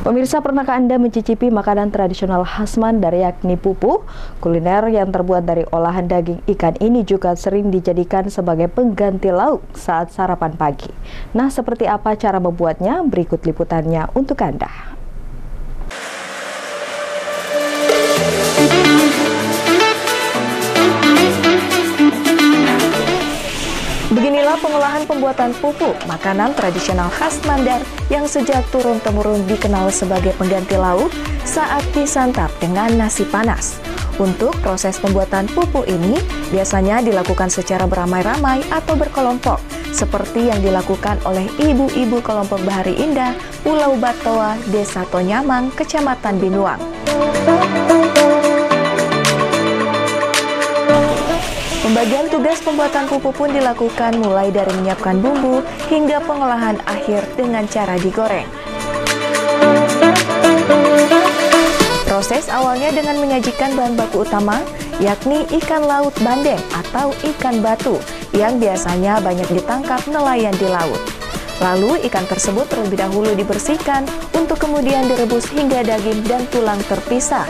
Pemirsa, pernahkah Anda mencicipi makanan tradisional khas Mandar yakni pupu? Kuliner yang terbuat dari olahan daging ikan ini juga sering dijadikan sebagai pengganti lauk saat sarapan pagi. Nah, seperti apa cara membuatnya? Berikut liputannya untuk Anda. Beginilah pengolahan pembuatan pupu, makanan tradisional khas Mandar yang sejak turun-temurun dikenal sebagai pengganti lauk saat disantap dengan nasi panas. Untuk proses pembuatan pupu ini biasanya dilakukan secara beramai-ramai atau berkelompok, seperti yang dilakukan oleh ibu-ibu kelompok Bahari Indah, Pulau Batoa, Desa Tonyamang, Kecamatan Binuang. Pembagian tugas pembuatan pupu pun dilakukan mulai dari menyiapkan bumbu hingga pengolahan akhir dengan cara digoreng. Proses awalnya dengan menyajikan bahan baku utama, yakni ikan laut bandeng atau ikan batu yang biasanya banyak ditangkap nelayan di laut. Lalu ikan tersebut terlebih dahulu dibersihkan untuk kemudian direbus hingga daging dan tulang terpisah.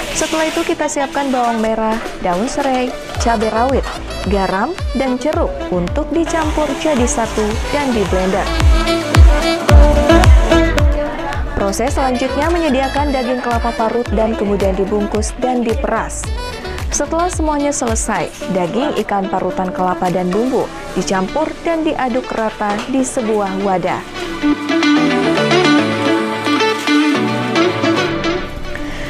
Setelah itu kita siapkan bawang merah, daun serai, cabai rawit, garam, dan jeruk untuk dicampur jadi satu dan di blender. Proses selanjutnya menyediakan daging kelapa parut dan kemudian dibungkus dan diperas. Setelah semuanya selesai, daging ikan parutan kelapa dan bumbu dicampur dan diaduk rata di sebuah wadah.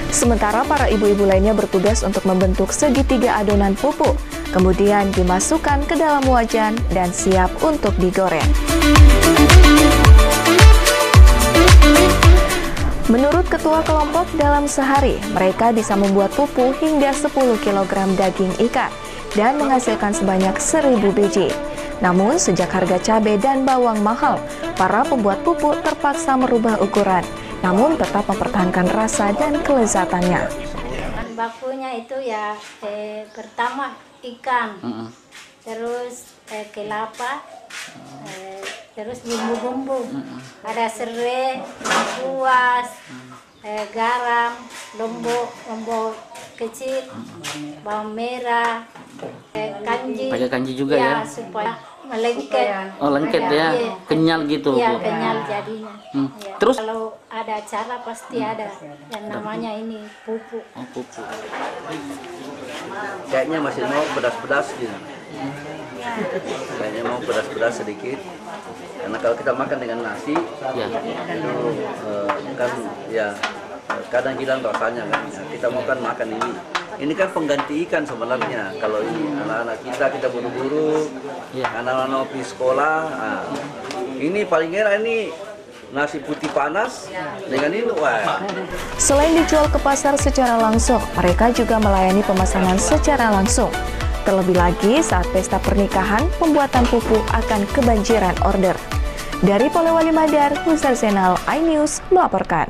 Sementara para ibu-ibu lainnya bertugas untuk membentuk segitiga adonan pupu, kemudian dimasukkan ke dalam wajan dan siap untuk digoreng. Menurut ketua kelompok, dalam sehari mereka bisa membuat pupu hingga 10 kg daging ikan dan menghasilkan sebanyak 1000 biji. Namun sejak harga cabai dan bawang mahal, para pembuat pupu terpaksa merubah ukuran, namun tetap mempertahankan rasa dan kelezatannya. Bahan bakunya itu ya pertama ikan, terus kelapa, terus bumbu-bumbu, ada serai, lengkuas, garam, lombok kecil, bawang merah, kanji. Pakai kanji juga ya? Supaya melengket. Oh, lengket ya? Iya. Kenyal gitu? Iya, kenyal jadinya. Ya. Terus? Kalau ada acara pasti ada yang namanya ini pupu. Oh, pupu. Kayaknya masih mau pedas-pedas gitu. Kayaknya mau pedas-pedas sedikit. Karena kalau kita makan dengan nasi, Ya. itu kan ya kadang hilang rasanya kan. Kita mau kan makan ini. Ini kan pengganti ikan sebenarnya. Kalau ini anak-anak kita buru-buru, anak-anak pergi sekolah. Nah, ini paling enak ini nasi putih panas dengan ini. Wah. Selain dijual ke pasar secara langsung, mereka juga melayani pemesanan secara langsung. Terlebih lagi saat pesta pernikahan, pembuatan pupu akan kebanjiran order. Dari Polewali Mandar, Husar Senal, iNews melaporkan.